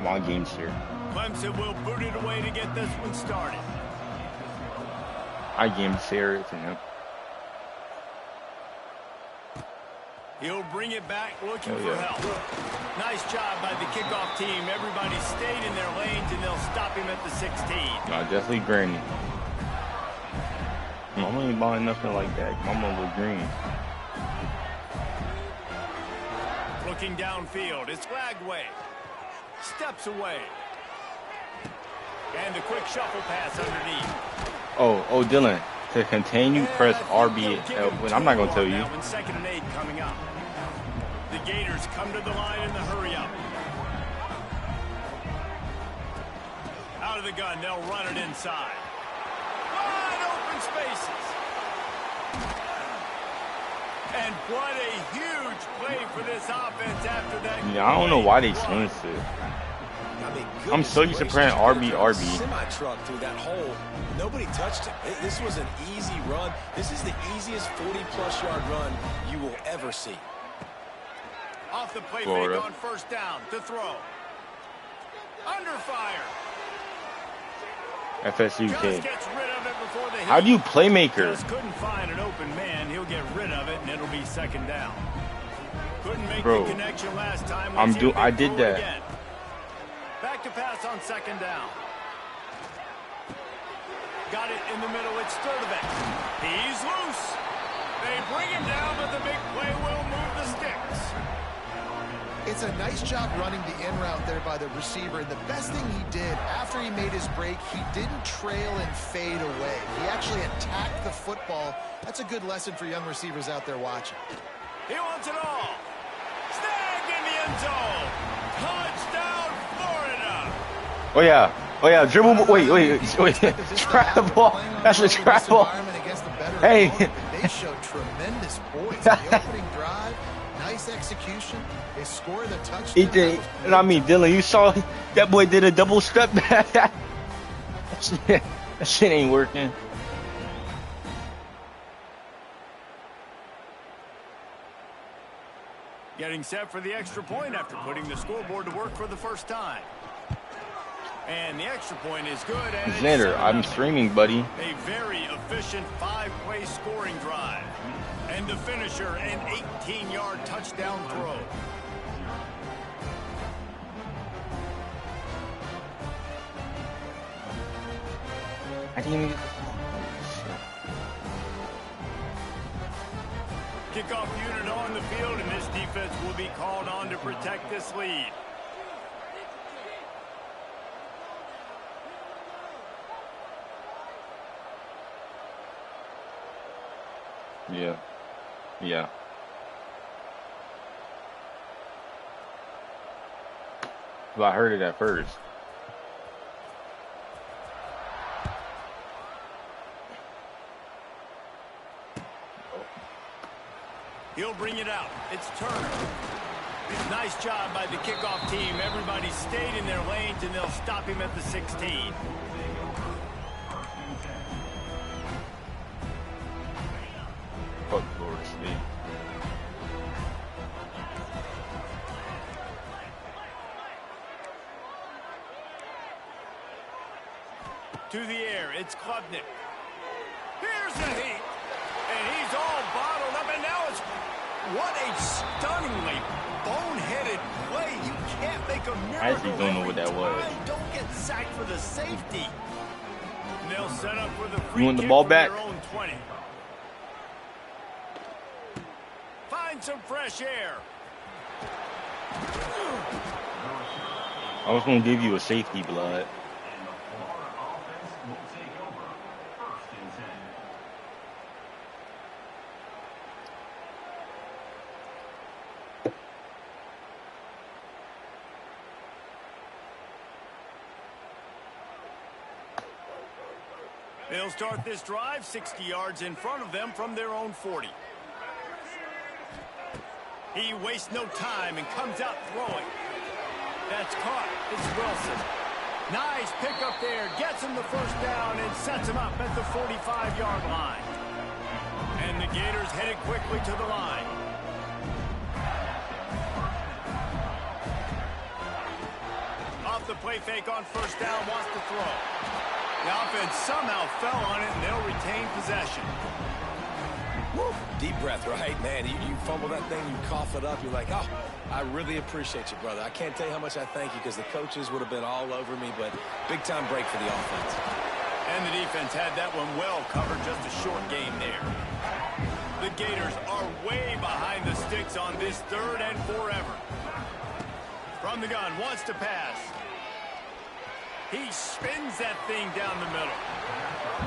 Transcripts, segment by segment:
My game's here. Clemson will boot it away to get this one started. My game's here to him. He'll bring it back looking for help. Nice job by the kickoff team. Everybody stayed in their lanes, and they'll stop him at the 16. Definitely Granny. I'm only buying nothing like that. Mama was green. Looking downfield, it's Lagway. Steps away. And the quick shuffle pass underneath. Oh, Dylan. To continue, press RB. I'm not going to tell you. Second and 8 coming up. The Gators come to the line in the hurry up. Out of the gun, they'll run it inside. Wide open spaces. And what a huge play for this offense after that. Yeah, I don't know why they changed it. I'm so used to playing RB. Semi-truck through that hole. Nobody touched it. This was an easy run. This is the easiest 40-plus yard run you will ever see. Off the play fake on first down to throw. Under fire. FSU kid. Gets rid of it before the hit. How do you playmaker? Just couldn't find an open man. He'll get rid of it, and it'll be second down. Couldn't make the connection last time. I did that. Again. Back to pass on second down. Got it in the middle. It's Sturdivant. He's loose. They bring him down, but the big play will move the sticks. It's a nice job running the in route there by the receiver. And the best thing he did after he made his break, he didn't trail and fade away. He actually attacked the football. That's a good lesson for young receivers out there watching. He wants it all. Snagged in the end zone. Touchdown, Florida. Oh yeah, dribble. Wait. Travel. That's a travel. Hey. They showed tremendous poise. The opening drive, nice execution. They score the touchdown. Dylan, you saw that boy did a double step back. that shit ain't working. Getting set for the extra point after putting the scoreboard to work for the first time. And the extra point is good. Xander, I'm streaming, buddy. A very efficient 5-play scoring drive. And the finisher, an 18-yard touchdown throw. I didn't even... Kickoff unit on the field, and this defense will be called on to protect this lead. Yeah. Well, I heard it at first. He'll bring it out. It's Turner. Nice job by the kickoff team. Everybody stayed in their lanes, and they'll stop him at the 16. Fuck Florida State. To the air, it's Klubnik. Here's the heat. And he's all bottled up, and now it's... What a stunningly boneheaded play. You can't make a miracle. I actually don't know what that was. Don't get sacked for the safety. And they'll set up for the free You want the kick ball from back? their own 20. Find some fresh air. I was going to give you a safety, blood. They'll start this drive 60 yards in front of them from their own 40. He wastes no time and comes out throwing. That's caught. It's Wilson. Nice pickup there. Gets him the first down and sets him up at the 45-yard line. And the Gators headed quickly to the line. the play fake on first down, wants to throw. The offense somehow fell on it, and they'll retain possession. Woo. Deep breath, right? Man, you fumble that thing, you cough it up, you're like, oh, I really appreciate you, brother. I can't tell you how much I thank you because the coaches would have been all over me, but big-time break for the offense. And the defense had that one well covered, just a short game there. The Gators are way behind the sticks on this third and forever. From the gun, wants to pass. He spins that thing down the middle.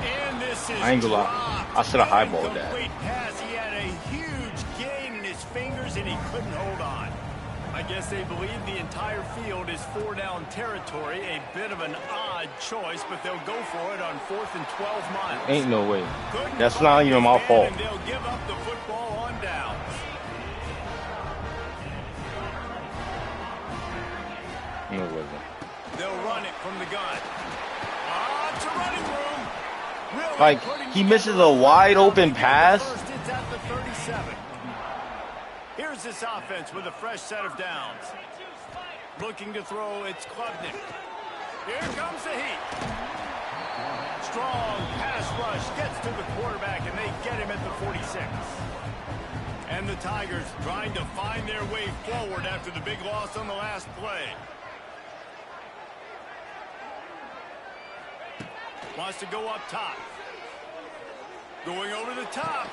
And this is I ain't gonna lie. I should have highballed that. Pass. He had a huge gain in his fingers, and he couldn't hold on. I guess they believe the entire field is 4-down territory. A bit of an odd choice, but they'll go for it on 4th and 12 miles. Ain't no way. That's not even my fault. And they'll give up the football on downs. No, it wasn't. They'll run it from the gun. It's a running room. Really like, he misses a wide open pass. First, it's at the 37. Here's this offense with a fresh set of downs. Looking to throw, it's Klubnik. Here comes the heat. Strong pass rush gets to the quarterback, and they get him at the 46. And the Tigers trying to find their way forward after the big loss on the last play. Wants to go up top. Going over the top.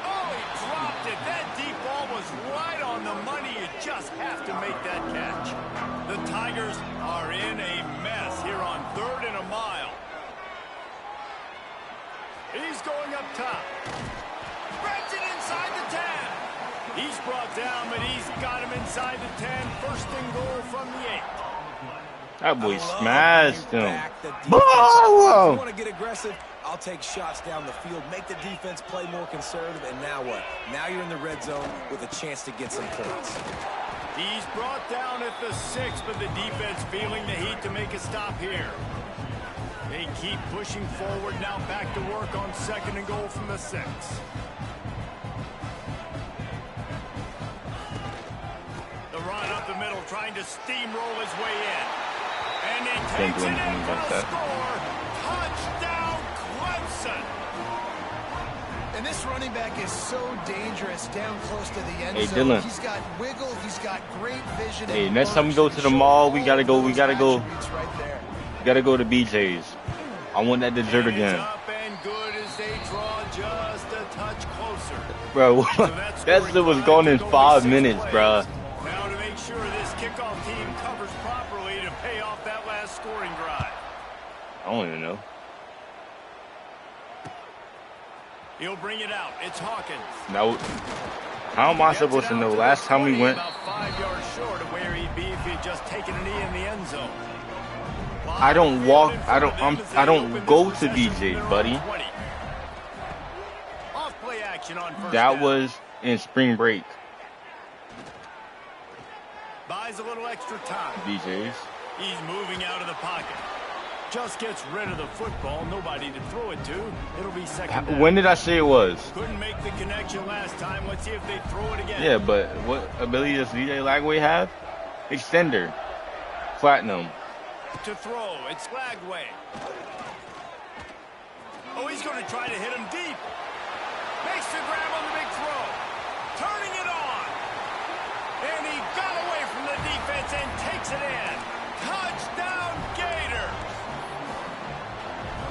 Oh, he dropped it. That deep ball was right on the money. You just have to make that catch. The Tigers are in a mess here on 3rd and a mile. He's going up top. Spreads it inside the 10. He's brought down, but he's got him inside the 10. First and goal from the 8. That boy smashed him. Whoa! You want to get aggressive? I'll take shots down the field, make the defense play more conservative, and now what? Now you're in the red zone with a chance to get some points. He's brought down at the 6, but the defense feeling the heat to make a stop here. They keep pushing forward, now back to work on 2nd and goal from the 6. The run up the middle, trying to steamroll his way in. And he takes it in for the score. Touchdown, Clemson. And this running back is so dangerous down close to the end Hey, zone. Dylan. He's got wiggle. He's got great vision. Hey, and next time we go to the mall, we gotta go. We gotta go. right there. We gotta go to BJ's. I want that dessert again, Up and good as they draw just a touch closer. bro. That shit was gone in 5 minutes, bro. Now to make sure this kickoff team covers properly to pay off that last scoring drive. I don't even know. He'll bring it out. It's Hawkins. Now, how am I supposed to know? Last time we went, about 5 yards short of where he'd be if he'd just taken a knee in the end zone. I don't walk. I don't go to BJ's, buddy. Off play action on first That down. was in spring break. Buys a little extra time. BJ's. He's moving out of the pocket. Just gets rid of the football. Nobody to throw it to. It'll be 2nd down. When did I say it was? Couldn't make the connection last time. Let's see if they throw it again. Yeah, but what ability does DJ Lagway have? Extender. Platinum. To throw, it's Lagway. Oh, he's going to try to hit him deep. Makes the grab on the big throw. Turning it on. And he got away from the defense and takes it in. Touchdown, Gators.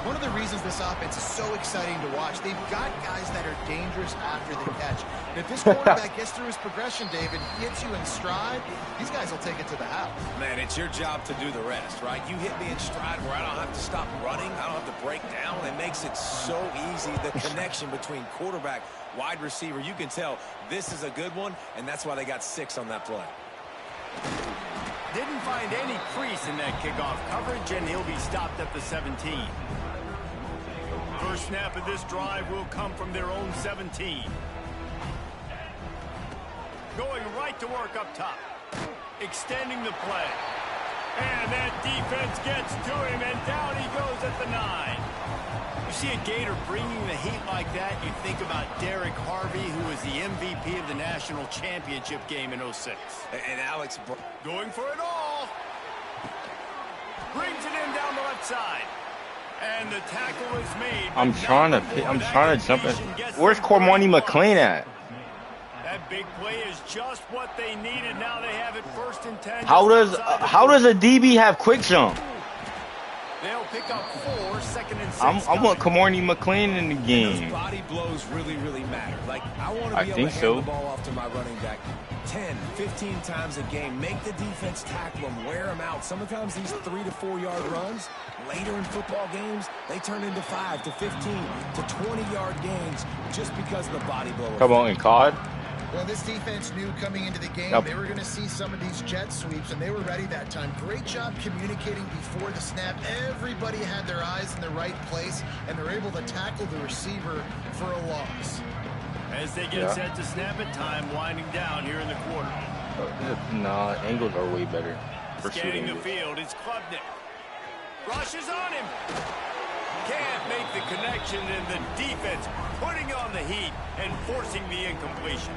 One of the reasons this offense is so exciting to watch, they've got guys that are dangerous after the catch. And if this quarterback gets through his progression, David, hits you in stride, these guys will take it to the house. Man, it's your job to do the rest, right? You hit me in stride where I don't have to stop running. I don't have to break down. It makes it so easy. The connection between quarterback, wide receiver, you can tell this is a good one, and that's why they got 6 on that play. Didn't find any crease in that kickoff coverage, and he'll be stopped at the 17. First snap of this drive will come from their own 17. Going right to work up top. Extending the play. And that defense gets to him, and down he goes at the 9. You see a Gator bringing the heat like that, you think about Derek Harvey, who was the MVP of the national championship game in '06. And Alex, Going for it all. right side. And the tackle is made. I'm trying to jump in. Where's Cormani McLean at? That big play is just what they needed. Now they have it 1st and 10. How does a DB have quick jump? They'll pick up 4, 2nd and 6. I want Cormani McLean in the game. Those body blows really, really matter. Like, I want to be able to hand the ball off to my running back 10, 15 times a game. Make the defense tackle them, wear them out. Sometimes these 3 to 4 yard runs, later in football games, they turn into 5 to 15 to 20-yard gains just because of the body blow. Come on, and Cod. Well, this defense knew coming into the game they were going to see some of these jet sweeps, and they were ready that time. Great job communicating before the snap. Everybody had their eyes in the right place, and they're able to tackle the receiver for a loss. As they get set to snap it, time winding down here in the quarter. Nah, angles are way better. Scanning the field, it's Klubnik. Rushes on him. Can't make the connection, and the defense putting on the heat and forcing the incompletion.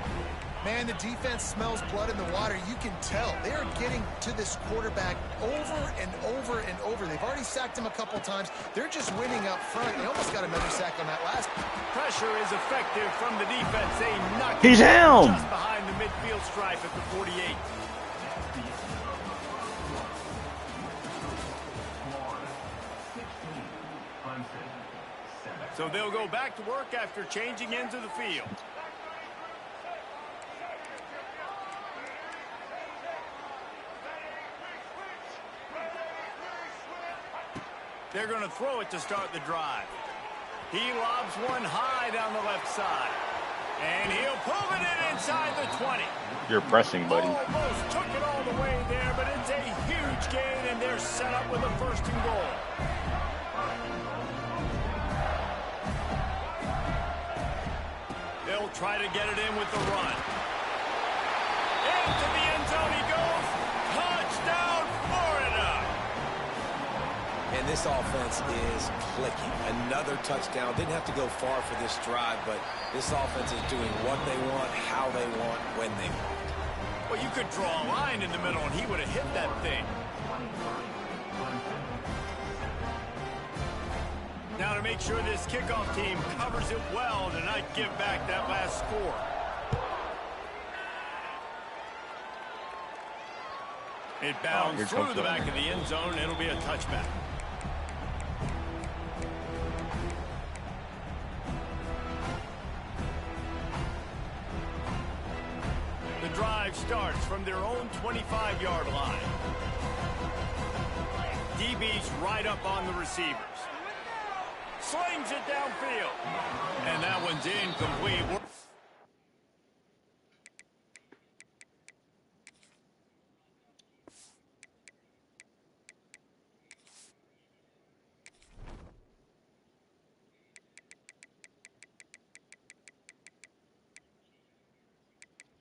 Man, the defense smells blood in the water. You can tell. They are getting to this quarterback over and over and over. They've already sacked him a couple times. They're just winning up front. They almost got another sack on that last. Pressure is effective from the defense. They knock He's down just behind the midfield stripe at the 48. So they'll go back to work after changing into the field. They're going to throw it to start the drive. He lobs one high down the left side. And he'll pull it in inside the 20. You're pressing, buddy. Almost took it all the way there, but it's a huge gain, and they're set up with a 1st and goal. They'll try to get it in with the run. Into the end zone he goes. Touchdown, Florida. And this offense is clicking. Another touchdown. Didn't have to go far for this drive, but this offense is doing what they want, how they want, when they want. Well, you could draw a line in the middle, and he would have hit that thing. Now to make sure this kickoff team covers it well to not give back that last score. It bounds through the back of the end zone. It'll be a touchback. The drive starts from their own 25-yard line. DB's right up on the receivers. Slings it downfield. And that one's incomplete.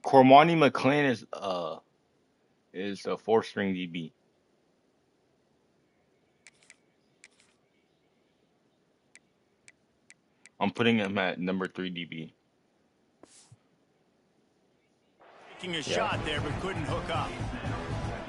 Cormani McLean is a 4th-string DB. I'm putting him at number 3 DB. Taking a shot there, but couldn't hook up.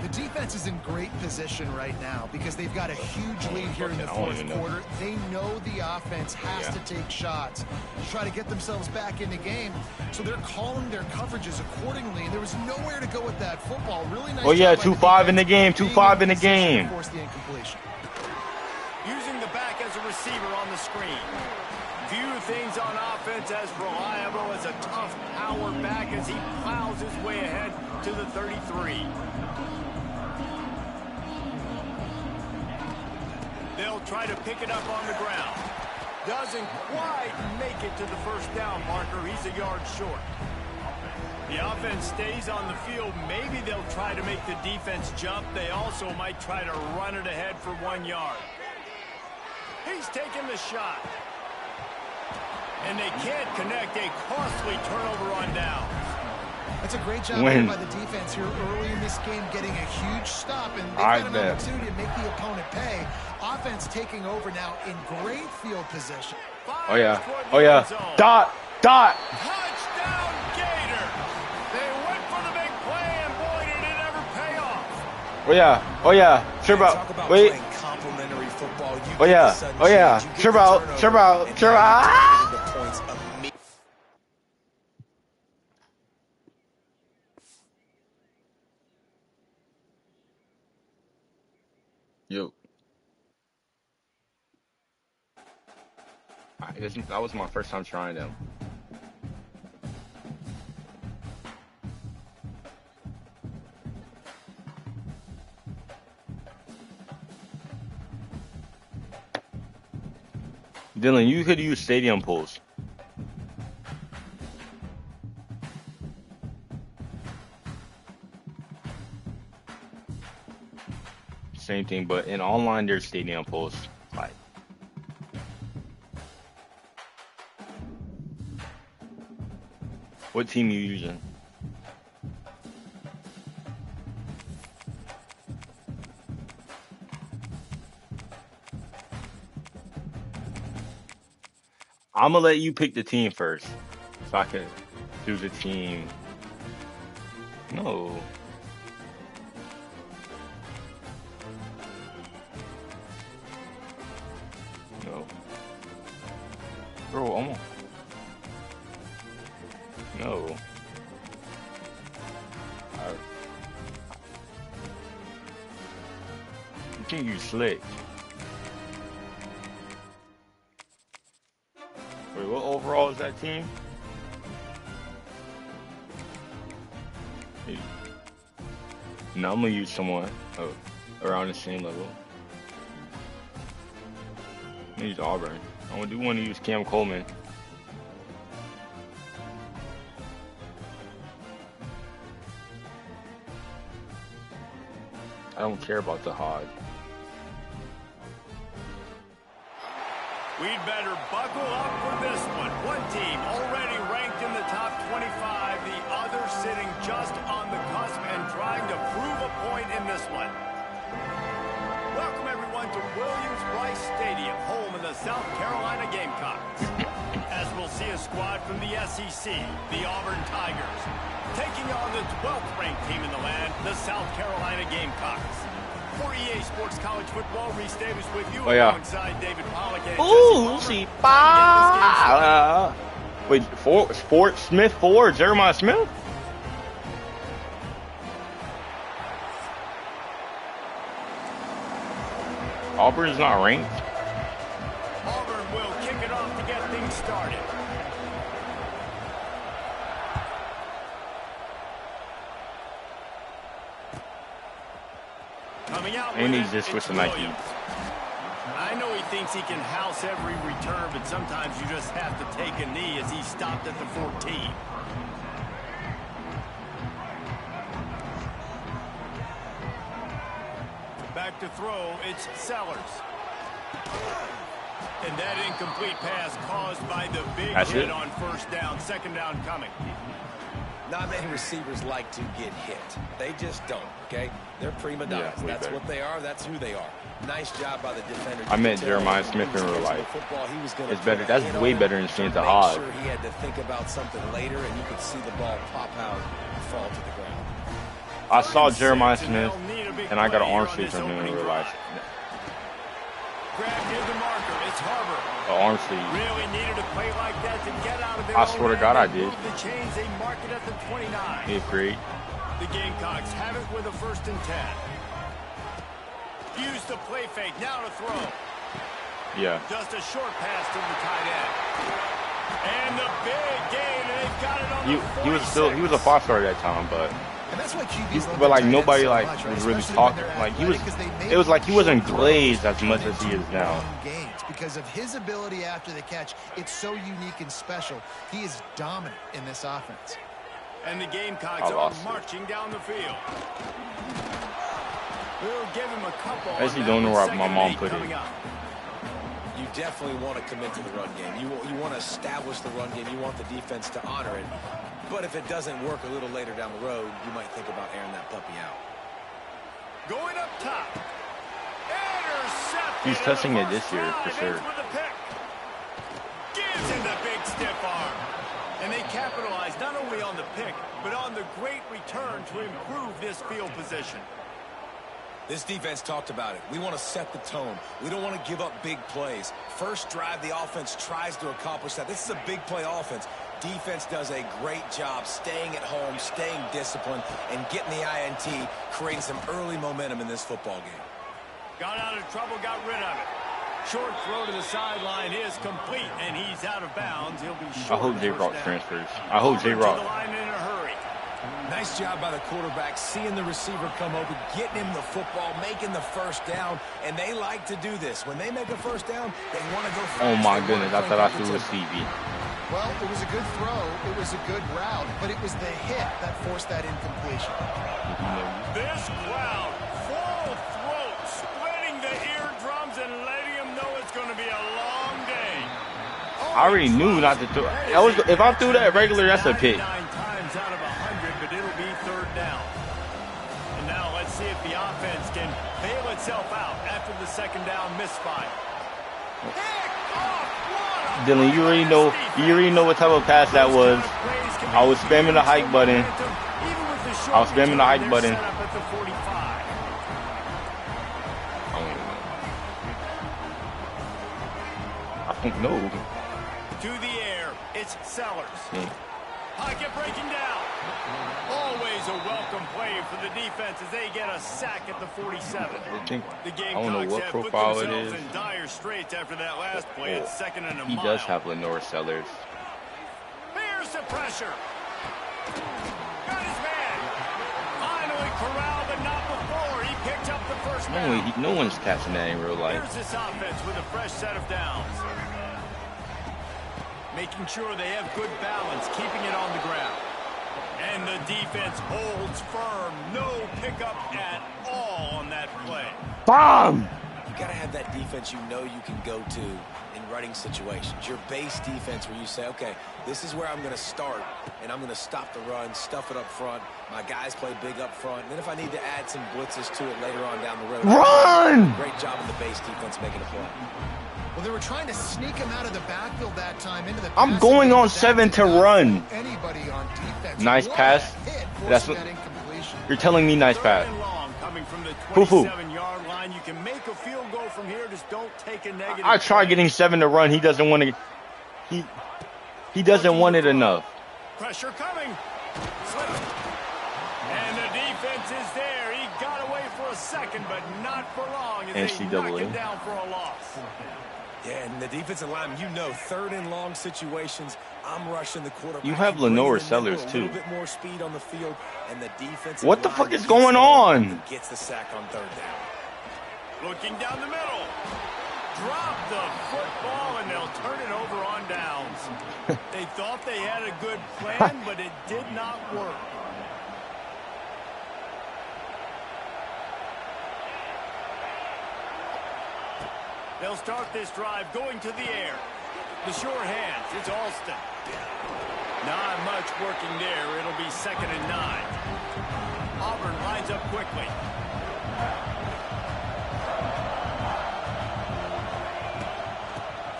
The defense is in great position right now because they've got a huge lead here in the 4th quarter. They know the offense has to take shots to try to get themselves back in the game. So they're calling their coverages accordingly, and there was nowhere to go with that football. Really nice. Oh yeah, 2-5 in the game. 2-5 in the game. Force the incompletion. Using the back as a receiver on the screen. Few things on offense as reliable as a tough power back as he plows his way ahead to the 33. They'll try to pick it up on the ground. Doesn't quite make it to the 1st down marker. He's a yard short. The offense stays on the field. Maybe they'll try to make the defense jump. They also might try to run it ahead for 1 yard. He's taking the shot. And they can't connect. A costly turnover on downs. That's a great job by the defense here early in this game, getting a huge stop, and they've got an opportunity to make the opponent pay. Offense taking over now in great field position. Oh yeah. Oh yeah. Dot. Touchdown Gator. They went for the big play, and boy, did it ever pay off. Oh yeah. Sure about. Talk about Wait. playing complementary football. You Oh yeah, oh yeah. Chirp out, chirp out, chirp out. Yo. That was my first time trying them. Dylan, you could use stadium pools. Same thing, but in online there's stadium pools. Like, what team you using? I'm gonna let you pick the team first, so I can choose a team. No. No. Bro, almost. No. You can use Slick. Wait, what overall is that team? Hey. No, I'm gonna use someone around the same level. I'm gonna use Auburn. I do want to use Cam Coleman. I don't care about the hog. We'd better buckle up for this one. One team already ranked in the top 25, the other sitting just on the cusp and trying to prove a point in this one. Welcome everyone to Williams-Brice Stadium, home of the South Carolina Gamecocks. As we'll see a squad from the SEC, the Auburn Tigers, taking on the 12th ranked team in the land, the South Carolina Gamecocks. For EA Sports College Football, Reese Davis with you alongside David Pollack and Jesse Palmer. Wait, Fort Smith 4, Jeremiah Smith? Auburn's not ranked. Auburn will kick it off to get things started. Coming out and with he's just with the Nike. I know he thinks he can house every return, but sometimes you just have to take a knee as he stopped at the 14. Back to throw, it's Sellers. And that incomplete pass caused by the big hit on first down, second down coming. Not many receivers like to get hit. They just don't, okay? They're prima donnas. Yeah, that's what they are. That's who they are. Nice job by the defender. I met Jeremiah Smith in real life. It's better. That's way better than Santa Hog. Sure he had to think about something later, and you could see the ball pop out and fall to the ground. I saw Jeremiah Smith, and I got an arm sleeve from him in real life. Grab near the marker. It's Harbor. An arm sleeve. Really needed a play like that to get out of there. I swear to God, I did. The chains, they mark it at the 29. 8th grade. The Gamecocks have it with a 1st and 10. Use the play fake. Now to throw. Yeah. Just a short pass to the tight end. And the big gain. And they've got it on he was a 5-star at that time, but. And that's why QBs but like nobody like was really talking. Like it was like he wasn't glazed as much as he is now. Because of his ability after the catch, it's so unique and special. He is dominant in this offense. And the Gamecocks are marching down the field. We'll give him a couple. I actually don't know where my mom put it. You definitely want to commit to the run game. You want to establish the run game. You want the defense to honor it. But if it doesn't work a little later down the road, you might think about airing that puppy out. Going up top. Intercepted. He's touching it this year for sure. Gives him the big stiff arm. And they capitalize not only on the pick, but on the great return to improve this field position. This defense talked about it. We want to set the tone. We don't want to give up big plays. First drive, the offense tries to accomplish that. This is a big play offense. Defense does a great job staying at home, staying disciplined, and getting the INT, creating some early momentum in this football game. Got out of trouble, got rid of it. Short throw to the sideline is complete, and he's out of bounds. He'll be short. I hope J-Rock transfers. I hope J-Rock. Nice job by the quarterback, seeing the receiver come open, getting him the football, making the first down, and they like to do this. When they make a first down, they want to go fast. Oh my goodness, I thought I threw a CV. Well, it was a good throw, it was a good route, but it was the hit that forced that incompletion. This crowd, full throat, splitting the eardrums and letting them know it's going to be a long day. I already knew not to throw. If I threw that regular, that's a pick. 9 times out of 100, but it'll be third down. And now let's see if the offense can bail itself out after the second down misfire. Dylan, you already know what type of pass that was. I was spamming the hike button. I was spamming the hike button. I don't know. To the air, it's Sellers. Pocket breaking down. Always a welcome play for the defense as they get a sack at the 47. The I don't know what profile it is. In dire straits after that last play. It's second and a mile. He does have Lenore Sellers. Here's the pressure. Got his man. Finally corralled, but not before. He picked up the first down. No one's catching that in real life. Here's this offense with a fresh set of downs. Making sure they have good balance, keeping it on the ground. And the defense holds firm. No pickup at all on that play. Bomb! You got to have that defense you know you can go to in running situations. Your base defense where you say, okay, this is where I'm going to start, and I'm going to stop the run, stuff it up front. My guys play big up front. And then if I need to add some blitzes to it later on down the road. Run! Great job in the base defense making a play. Well, they were trying to sneak him out of the backfield that time into the I'm going on 7 to run. Anybody on defense. Nice pass. That's what you're telling me. Nice pass. Coming from the Foo-foo. 27-yard line, you can make a field goal from here. Just don't take a negative. I tried getting 7 to run. He doesn't want to. He doesn't want it enough. Pressure coming. Slipping. And the defense is there. He got away for a second, but not for long. As they knock him down for a loss. Yeah, and the defensive line, you know, third and long situations, I'm rushing the quarterback. You have Lenore Sellers too. A little bit more speed on the field, and the defense. What the fuck is going on? Gets the sack on third down. Looking down the middle. Drop the football, and they'll turn it over on downs. They thought they had a good plan, but it did not work. They'll start this drive going to the air. The sure hands, it's Alston. Not much working there. It'll be 2nd and 9. Auburn lines up quickly.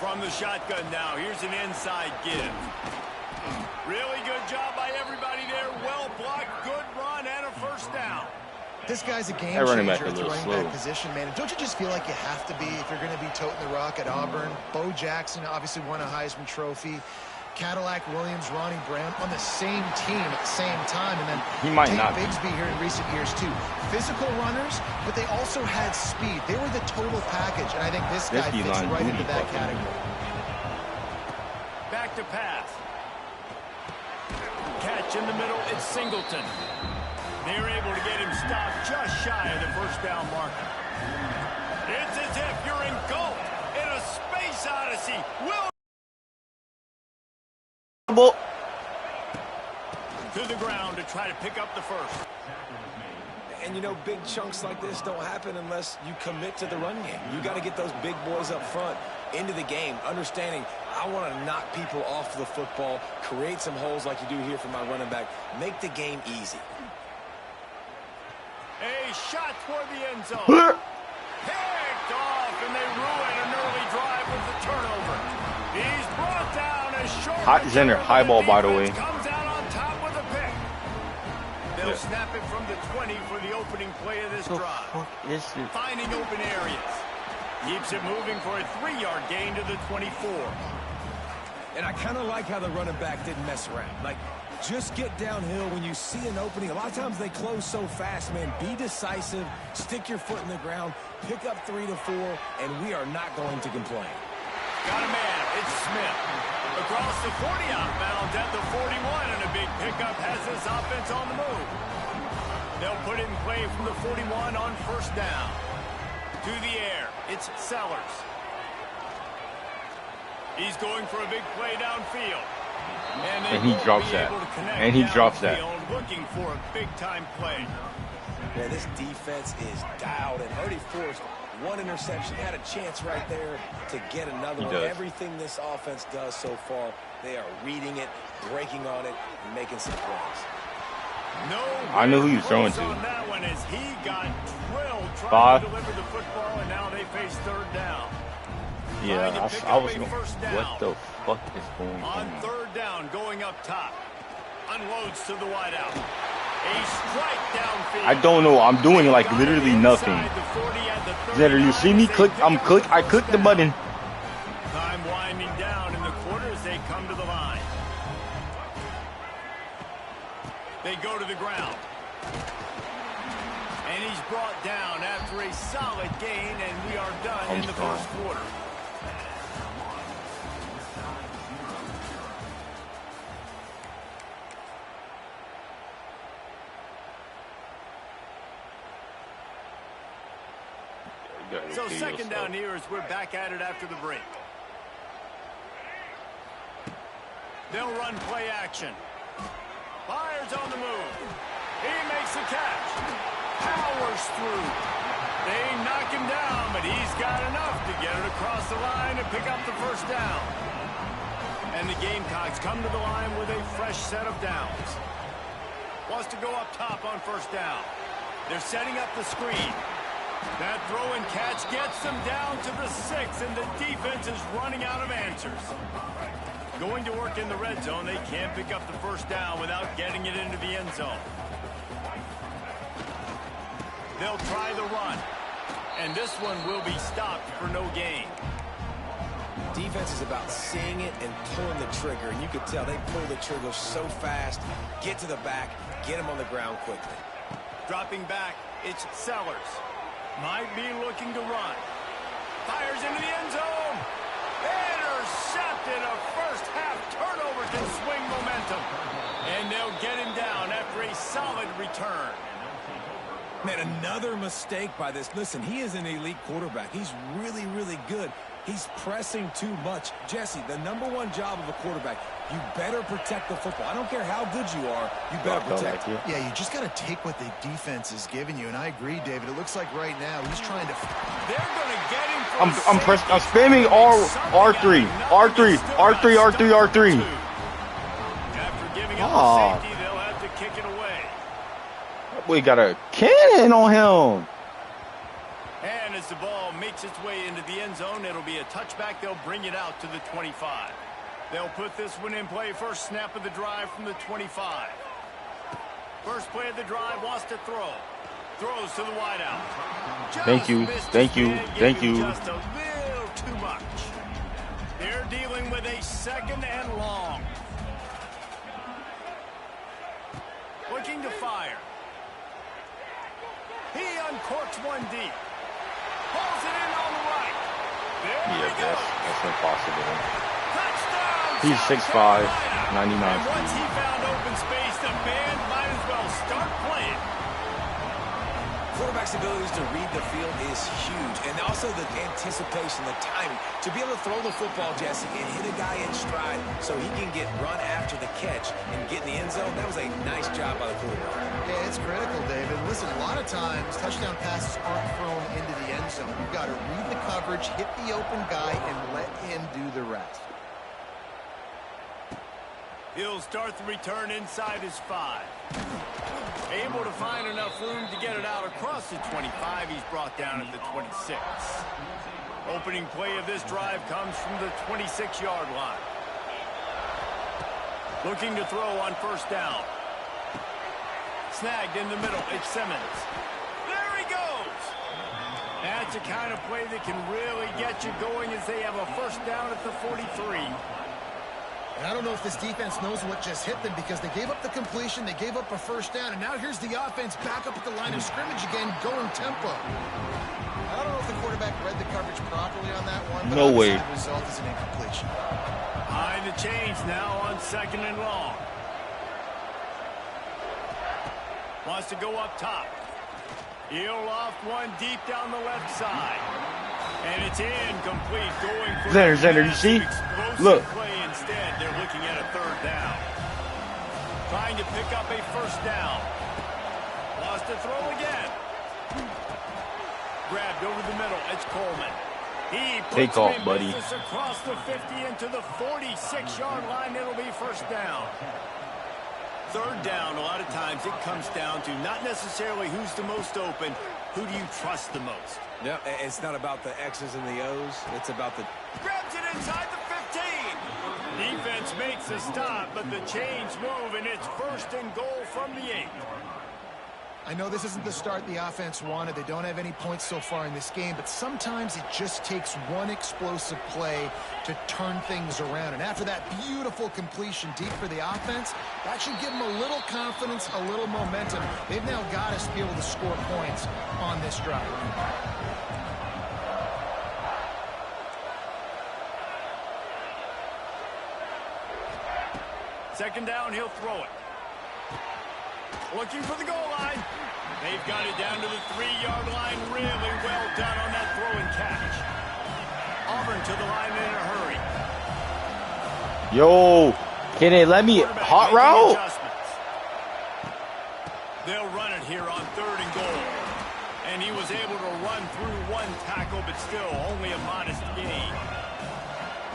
From the shotgun now, here's an inside give. Really good job by everybody there. Well blocked, good run, and a first down. This guy's a game changer at the running back position, man. Don't you just feel like you have to be if you're going to be toting the rock at Auburn? Bo Jackson obviously won a Heisman Trophy. Cadillac Williams, Ronnie Brown on the same team at the same time. And then he might Tate not Bigsby here in recent years, too. Physical runners, but they also had speed. They were the total package, and I think this guy fits right into that category. Back to pass. Catch in the middle, it's Singleton. They're able to get him stopped just shy of the first down marker. It's as if you're engulfed in a space odyssey. To the ground to try to pick up the first. And, you know, big chunks like this don't happen unless you commit to the run game. You got to get those big boys up front into the game, understanding I want to knock people off the football, create some holes like you do here for my running back, make the game easy. A shot toward the end zone. Picked off, and they ruin an early drive with the turnover. He's brought down as short. Hot Zender, high ball, by the way. Comes out on top with a pick. They'll snap snap it from the 20 for the opening play of this drive. Finding open areas. Keeps it moving for a 3-yard gain to the 24. And I kind of like how the running back didn't mess around. Like, just get downhill when you see an opening. A lot of times they close so fast, man. Be decisive, stick your foot in the ground, pick up 3 to 4, and we are not going to complain. Got a man. It's Smith. Across the 40 outbound at the 41, and a big pickup has this offense on the move. They'll put it in play from the 41 on first down. To the air, it's Sellers. He's going for a big play downfield. And he drops that. And he drops that. Looking for a big-time play. Yeah, this defense is dialed and already forced one interception. Had a chance right there to get another one. Everything this offense does so far, they are reading it, breaking on it, and making some plays. I know who he was throwing to. On that one as he got drilled trying 5. to deliver the football, and now they face third down. Yeah, I was going, what the fuck is going on? On third down, going up top. Unloads to the wideout. A strike downfield. I don't know. I'm doing like literally nothing. Zetter, you see me click? I clicked the button. Time winding down in the quarter as they come to the line. They go to the ground. And he's brought down after a solid gain, and we are done in the first quarter. So second down here as we're back at it after the break. They'll run play action. Fires on the move. He makes the catch. Powers through. They knock him down, but he's got enough to get it across the line and pick up the first down. And the Gamecocks come to the line with a fresh set of downs. Wants to go up top on first down. They're setting up the screen. That throw and catch gets them down to the 6, and the defense is running out of answers. Going to work in the red zone. They can't pick up the first down without getting it into the end zone. They'll try the run, and this one will be stopped for no gain. Defense is about seeing it and pulling the trigger, and you can tell they pull the trigger so fast, get to the back, get him on the ground quickly. Dropping back, it's Sellers. Might be looking to run. Fires into the end zone. Intercepted. A first half turnover can swing momentum. And they'll get him down after a solid return. Man, another mistake by this. Listen, he is an elite quarterback. He's really, really good. He's pressing too much. Jesse, the #1 job of a quarterback, you better protect the football. I don't care how good you are, you better protect it. Yeah, you just got to take what the defense is giving you, and I agree, David. It looks like right now he's trying to... They're going to get him for I'm spamming R3. R3. After giving up the safety, they'll have to kick it away. We got a cannon on him. And as the ball makes its way into the end zone, it'll be a touchback. They'll bring it out to the 25. They'll put this one in play. First snap of the drive from the 25. First play of the drive, wants to throw. Throws to the wideout. Thank you. Thank you. Thank you. Just a little too much. They're dealing with a second and long. Looking to fire. He uncorks one deep. Pulls it in on the right. There we go. That's impossible. Touchdown. He's 6'5", 99 And once speed. he found open space, the band might as well start playing. Quarterback's abilities to read the field is huge, and also the anticipation, the timing. To be able to throw the football, Jesse, and hit a guy in stride so he can get run after the catch and get in the end zone, that was a nice job by the quarterback. Yeah, it's critical, David. Listen, a lot of times touchdown passes aren't thrown into the end zone. You've got to read the coverage, hit the open guy, and let him do the rest. He'll start the return inside his 5. Able to find enough room to get it out across the 25. He's brought down at the 26. Opening play of this drive comes from the 26-yard line. Looking to throw on first down. Snagged in the middle. It's Simmons. There he goes. That's the kind of play that can really get you going as they have a first down at the 43. And I don't know if this defense knows what just hit them because they gave up the completion, they gave up a first down, and now here's the offense back up at the line of scrimmage again, going tempo. I don't know if the quarterback read the coverage properly on that one, but no way. The result is an incompletion. Behind the chains now on 2nd and long. Wants to go up top. He'll loft one deep down the left side. And it's incomplete, going for Center, you see? Look. Play instead. They're looking at a 3rd down. Trying to pick up a first down. Lost to throw again. Grabbed over the middle. It's Coleman. He puts Take off, him buddy. across the 50 into the 46-yard line. It'll be first down. 3rd down, a lot of times it comes down to not necessarily who's the most open, who do you trust the most? Yeah, it's not about the X's and the O's. It's about the... Grabs it inside the 15. Defense makes a stop, but the chains move, and it's 1st and goal from the 8. I know this isn't the start the offense wanted. They don't have any points so far in this game, but sometimes it just takes one explosive play to turn things around. And after that beautiful completion deep for the offense, that should give them a little confidence, a little momentum. They've now got us to be able to score points on this drive. Second down, he'll throw it. Looking for the goal line. They've got it down to the 3-yard line. Really well done on that throw and catch. Auburn to the line in a hurry. Yo, can they let me hot route? They'll run it here on 3rd and goal. And he was able to run through one tackle, but still only a modest gain.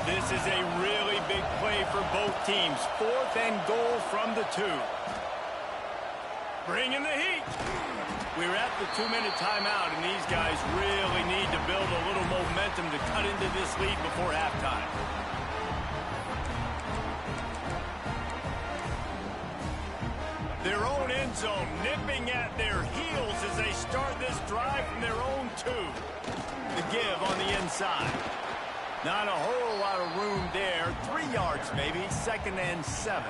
This is a really big play for both teams. 4th and goal from the 2. Bringing the heat. We're at the 2-minute timeout, and these guys really need to build a little momentum to cut into this lead before halftime. Their own end zone nipping at their heels as they start this drive from their own 2. The give on the inside. Not a whole lot of room there. 3 yards maybe. 2nd and 7.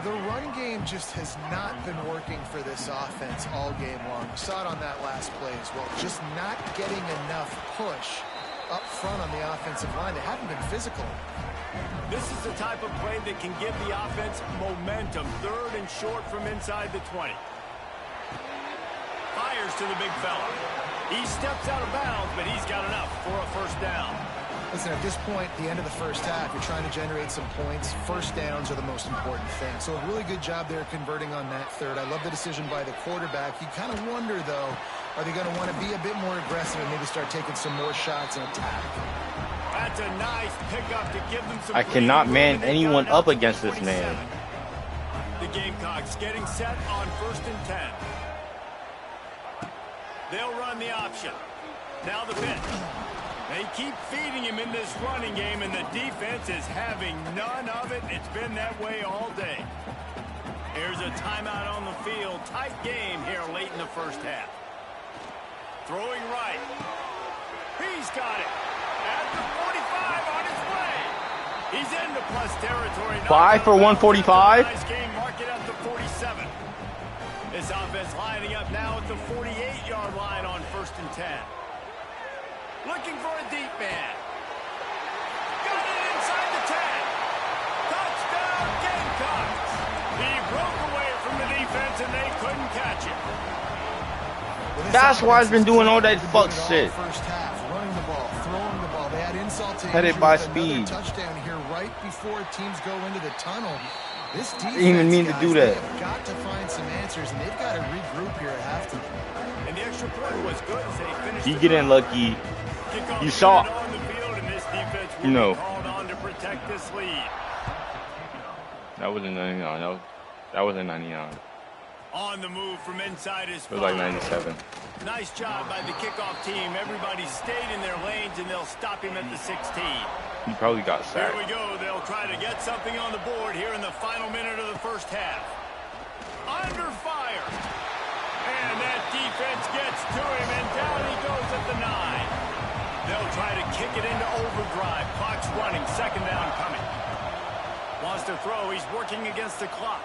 The run game just has not been working for this offense all game long. We saw it on that last play as well. Just not getting enough push up front on the offensive line. They haven't been physical. This is the type of play that can give the offense momentum. 3rd and short from inside the 20. Fires to the big fella. He steps out of bounds, but he's got enough for a first down. Listen, at this point, the end of the first half, you're trying to generate some points. First downs are the most important thing. So a really good job there converting on that 3rd. I love the decision by the quarterback. You kind of wonder, though, are they going to want to be a bit more aggressive and maybe start taking some more shots and attack? That's a nice pickup to give them some... I cannot man anyone up against this man. The Gamecocks getting set on 1st and 10. They'll run the option. Now the pitch. They keep feeding him in this running game, and the defense is having none of it. It's been that way all day. Here's a timeout on the field. Tight game here late in the first half. Throwing right. He's got it. At the 45 on his way. He's into plus territory. 5 for 145. Nice game. Mark it at the 47. This offense lining up now at the 48-yard line on 1st and 10. Looking for a deep man. Got it inside the 10. Touchdown, Gamecocks. He broke away from the defense, and they couldn't catch him. That's why I've been doing all that fuck shit. First half, running the ball, throwing the ball. They had insult to Headed injury by with speed. another touchdown here right before teams go into the tunnel. This defense, Didn't even mean to do that. They've got to find some answers, and they've got to regroup here at halftime. And the extra point was good as they finished. He getting lucky. You saw, on the field, and this defense will you know, be called on to protect this lead. that was a 99. That was a 99. On the move from inside his It was like 97. Nice job by the kickoff team. Everybody stayed in their lanes, and they'll stop him at the 16. He probably got Here sacked. we go. They'll try to get something on the board here in the final minute of the first half. Under 5. defense gets to him, and down he goes at the 9. They'll try to kick it into overdrive. Clock's running. Second down coming. Wants to throw. He's working against the clock.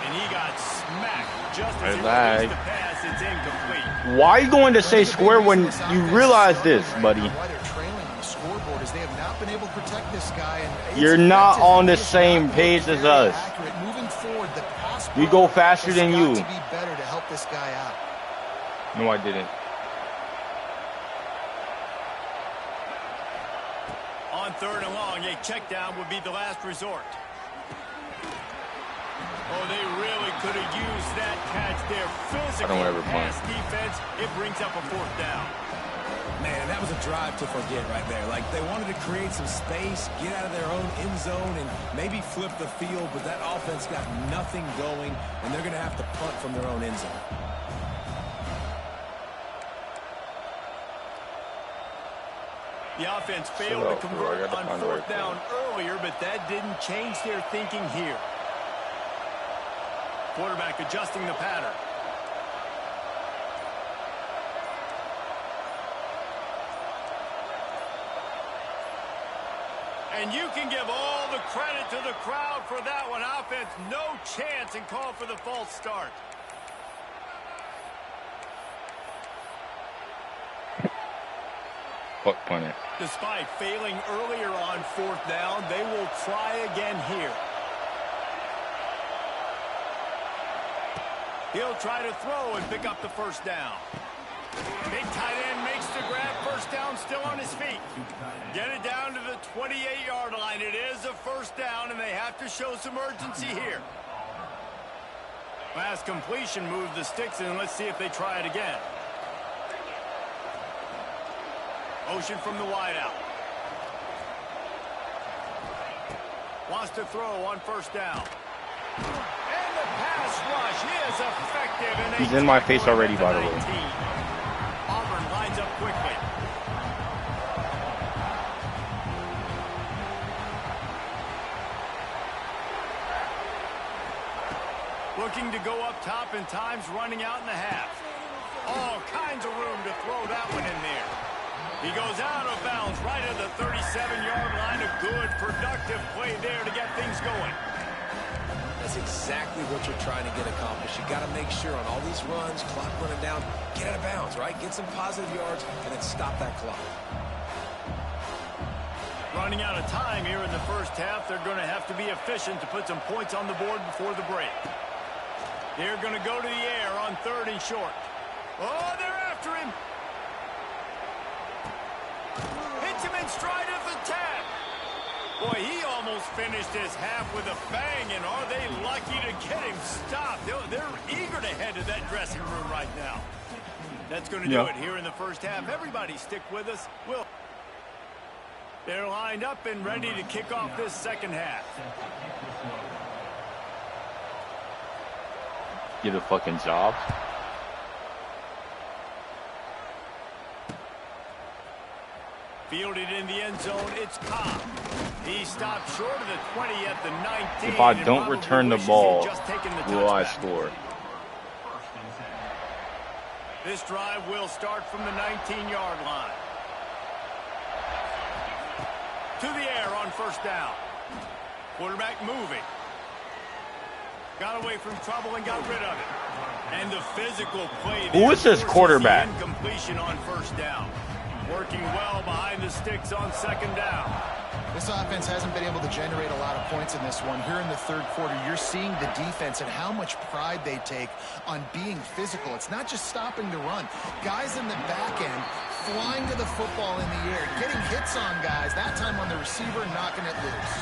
And he got smacked just as he released the pass. It's incomplete. Why are you going to say square when you realize this, buddy? Why they're trailing on the scoreboard is they have not been able to protect this guy. And You're not on the same page as us. Moving forward, the pass We go faster than you. to be better to help this guy out. No, I didn't. On third and long, a check down would be the last resort. Oh, they really could have used that catch there. Physical pass defense. It brings up a fourth down. Man, that was a drive to forget right there. Like, they wanted to create some space, get out of their own end zone, and maybe flip the field, but that offense got nothing going, and they're going to have to punt from their own end zone. The offense failed to convert on fourth down earlier, but that didn't change their thinking here. Quarterback adjusting the pattern. And you can give all the credit to the crowd for that one. Offense, no chance, and call for the false start. Punt it. Despite failing earlier on fourth down, they will try again here. He'll try to throw and pick up the first down. Big tight end makes the grab. First down, still on his feet. Get it down to the 28-yard line. It is a first down, and they have to show some urgency here. Last completion moved the sticks in. Let's see if they try it again. Motion from the wideout. Wants to throw on first down. And the pass rush is effective. And he's in my face already, by the way. Auburn lines up quickly. Looking to go up top, and time's running out in the half. All kinds of room to throw that one in there. He goes out of bounds right at the 37-yard line. A good, productive play there to get things going. That's exactly what you're trying to get accomplished. You got to make sure on all these runs, clock running down, get out of bounds, right? Get some positive yards, and then stop that clock. Running out of time here in the first half. They're going to have to be efficient to put some points on the board before the break. They're going to go to the air on third and short. Oh, they're after him. Hits him in stride at the 10. Boy, he almost finished his half with a bang, and are they lucky to get him stopped? They're eager to head to that dressing room right now. That's going to do it here in the first half. Everybody stick with us. They're lined up and ready to kick off this second half. Get a fucking job. Fielded in the end zone, it's Cobb. He stopped short of the 20 at the 19. If I don't return the ball, will I score? This drive will start from the 19-yard line. To the air on first down. Quarterback moving. Got away from trouble and got rid of it. And the physical play. Who is this quarterback? Incompletion on first down. Working well behind the sticks on second down. This offense hasn't been able to generate a lot of points in this one. Here in the third quarter, you're seeing the defense and how much pride they take on being physical. It's not just stopping the run. Guys in the back end flying to the football in the air, getting hits on guys, that time on the receiver, knocking it loose.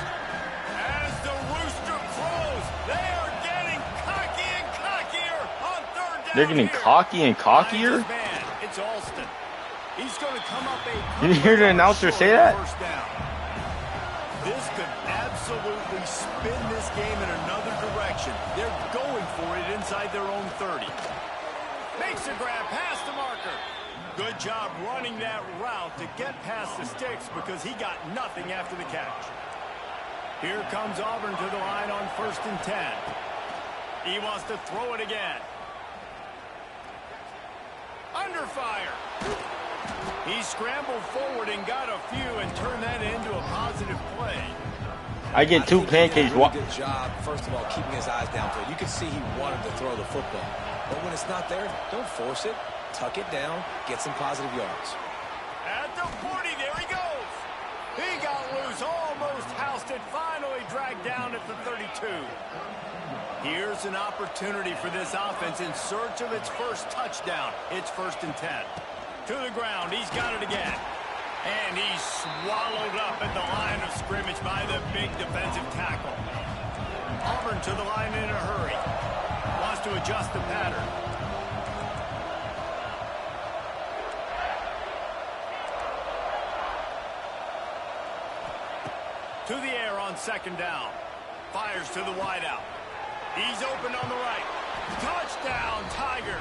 As the rooster crows, they are getting cocky and cockier on third down. They're getting cocky and cockier? Man, it's Alston. He's going to come up a... Did you hear the announcer say that? This could absolutely spin this game in another direction. They're going for it inside their own 30. Makes a grab past the marker. Good job running that route to get past the sticks because he got nothing after the catch. Here comes Auburn to the line on 1st and 10. He wants to throw it again. under fire. He scrambled forward and got a few and turned that into a positive play. I get two pancakes. Really good job, first of all, keeping his eyes downfield. You can see he wanted to throw the football. But when it's not there, don't force it. Tuck it down. Get some positive yards. At the 40, there he goes. He got loose, almost housed it, finally dragged down at the 32. Here's an opportunity for this offense in search of its first touchdown. It's 1st and 10. To the ground, he's got it again. And he's swallowed up at the line of scrimmage by the big defensive tackle. Auburn to the line in a hurry. Wants to adjust the pattern. To the air on 2nd down. Fires to the wideout. He's open on the right. Touchdown, Tigers.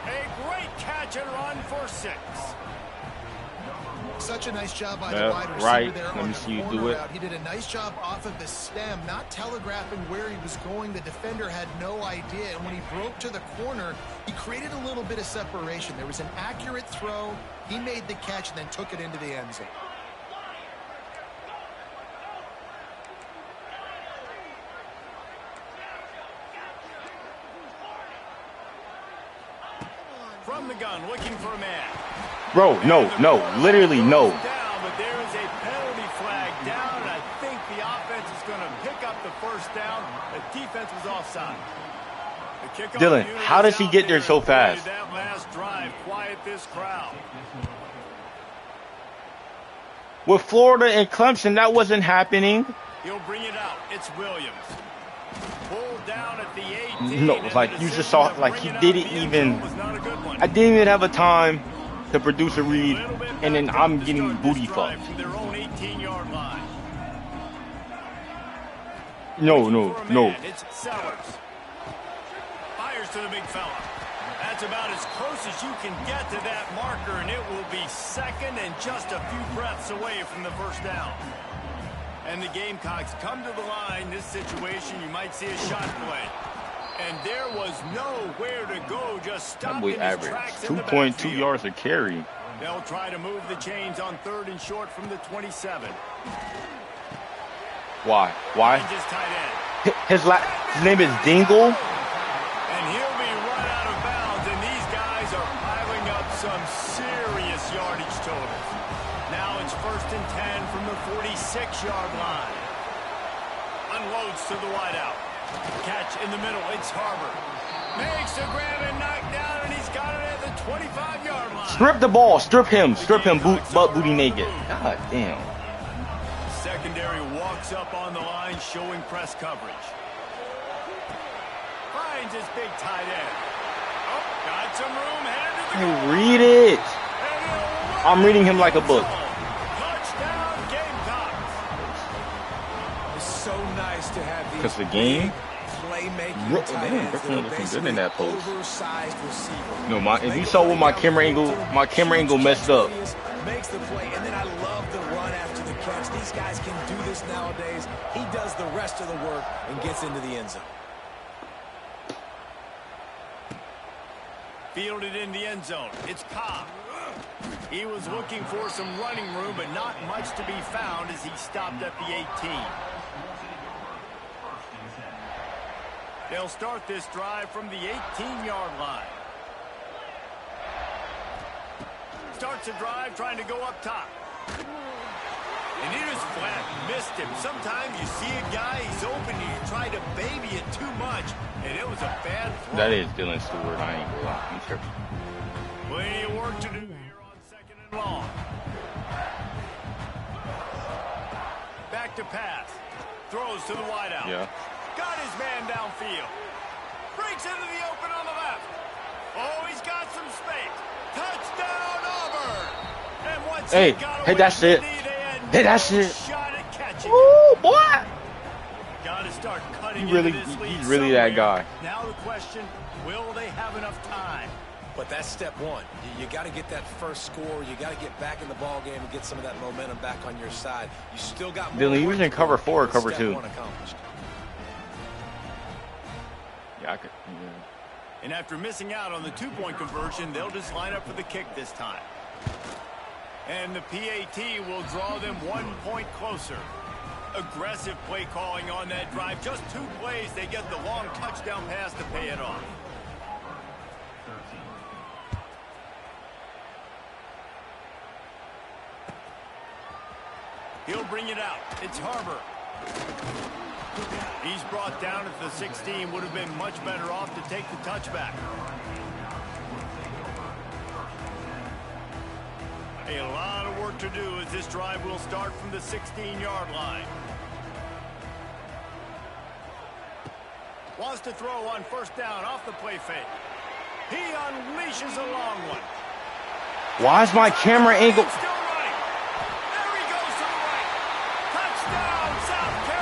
A great catch and run for 6. Such a nice job by the wide receiver there on the corner do it. route. He did a nice job off of the stem, not telegraphing where he was going. The defender had no idea. And when he broke to the corner, he created a little bit of separation. There was an accurate throw. He made the catch and then took it into the end zone. From the gun, looking for a man. Bro, no, literally no. Down, but there is a penalty flag down. I think the offense is going to pick up the 1st down. The defense was offside. Dylan, how does he get there so fast? That last drive, quiet this crowd. With Florida and Clemson, that wasn't happening. He'll bring it out. It's Williams. Pulled down at the 18. No, like you just saw, like he didn't even. I didn't even have a time to produce a read, and then I'm getting booty fucked. No. It's Sellers. Fires to the big fella. That's about as close as you can get to that marker, and it will be 2nd and just a few breaths away from the 1st down. And the Gamecocks come to the line. This situation, you might see a shot play. And there was nowhere to go, just stopping his tracks in the backfield. 2.2 yards a carry. They'll try to move the chains on 3rd and short from the 27. Why? Just tight end. His name is Dingle. And he'll be run out of bounds, and these guys are piling up some serious yardage totals. Now it's 1st and 10 from the 46-yard line. Unloads to the wideout. Catch in the middle. It's Harbor. Makes a grab and knocked down, and he's got it at the 25-yard line. Strip the ball. Strip him, butt booty naked. God damn. Secondary walks up on the line, showing press coverage. Finds his big tight end. Oh, got some room. Headed to the goal. Read it. I'm reading him like a book. Touchdown, Gamecocks. It's so nice to have these because the game. Playmaking tight ends that are looking good in that post. Oversized receiver. No, if you saw what my camera angle messed up. Makes the play, and then I love the run after the catch. These guys can do this nowadays. He does the rest of the work and gets into the end zone. Fielded in the end zone. It's Cobb. He was looking for some running room, but not much to be found as he stopped at the 18. They'll start this drive from the 18-yard line. Starts a drive trying to go up top. And he just flat missed him. Sometimes you see a guy, he's open, and you try to baby it too much, and it was a bad throw. That is Dylan Stewart. I ain't gonna lie. I'm tripping. Plenty of work to do here on 2nd and long. Back to pass. Throws to the wideout. Yeah. Got his man downfield. Breaks into the open on the left. Oh, he's got some space. Touchdown, Auburn. And once Hey, that's it. Hey, that's it. Ooh, boy. Gotta start cutting He's really that guy. Now the question, will they have enough time? But that's step one. You got to get that first score. You got to get back in the ball game and get some of that momentum back on your side. You still got more. Dylan, he was in cover 4 or cover 2. Accomplished. Yeah, I could. Yeah. And after missing out on the two-point conversion, they'll just line up for the kick this time. And the PAT will draw them 1 point closer. Aggressive play calling on that drive. Just 2 plays, they get the long touchdown pass to pay it off. He'll bring it out. It's Harbor. He's brought down at the 16. Would have been much better off to take the touchback. A lot of work to do as this drive will start from the 16-yard line. Wants to throw on first down off the play fake. He unleashes a long one. Why is my camera angle?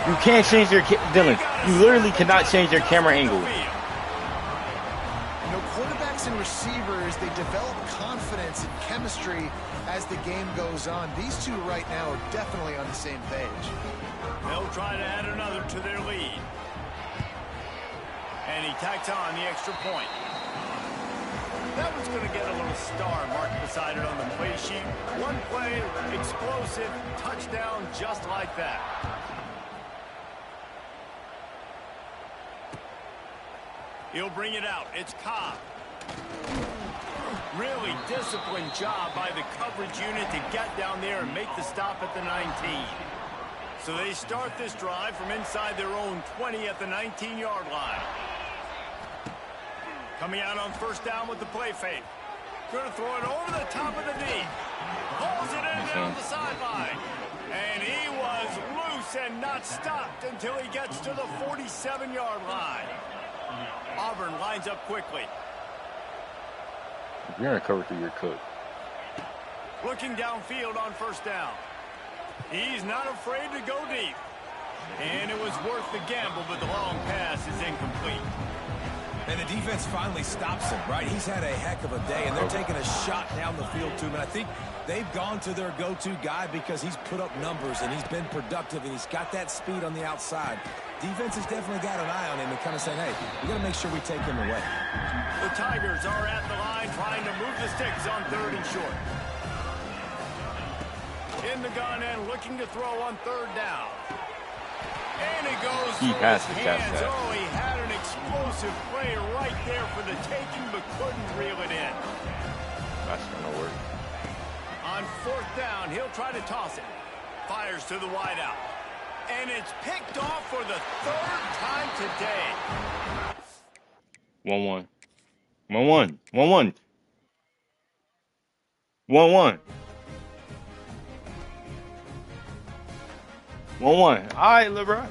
You can't change your Dylan. You literally cannot change your camera angle. You know, quarterbacks and receivers, they develop confidence and chemistry as the game goes on. These two right now are definitely on the same page. They'll try to add another to their lead. And he tacks on the extra point. That one's going to get a little star marked beside it on the play sheet. One play, explosive, touchdown just like that. He'll bring it out. It's Cobb. Really disciplined job by the coverage unit to get down there and make the stop at the 19. So they start this drive from inside their own 20 at the 19-yard line. Coming out on first down with the play fake. Going to throw it over the top of the D. Pulls it in down the sideline. And he was loose and not stopped until he gets to the 47-yard line. Auburn lines up quickly. If you're going to cover through your cook. Looking downfield on first down. He's not afraid to go deep. And it was worth the gamble, but the long pass is incomplete. And the defense finally stops him, right? He's had a heck of a day, and they're taking a shot down the field to him. And I think they've gone to their go-to guy because he's put up numbers, and he's been productive, and he's got that speed on the outside. Defense has definitely got an eye on him and kind of saying, hey, we got to make sure we take him away. The Tigers are at the line trying to move the sticks on 3rd and short. In the gun and looking to throw on 3rd down. And it goes through his hands. Oh, he had an explosive play right there for the taking, but couldn't reel it in. That's going to work. On 4th down, he'll try to toss it. Fires to the wideout. And it's picked off for the 3rd time today. 1-1. 1-1. 1-1. 1-1. 1-1. All right, LeBron.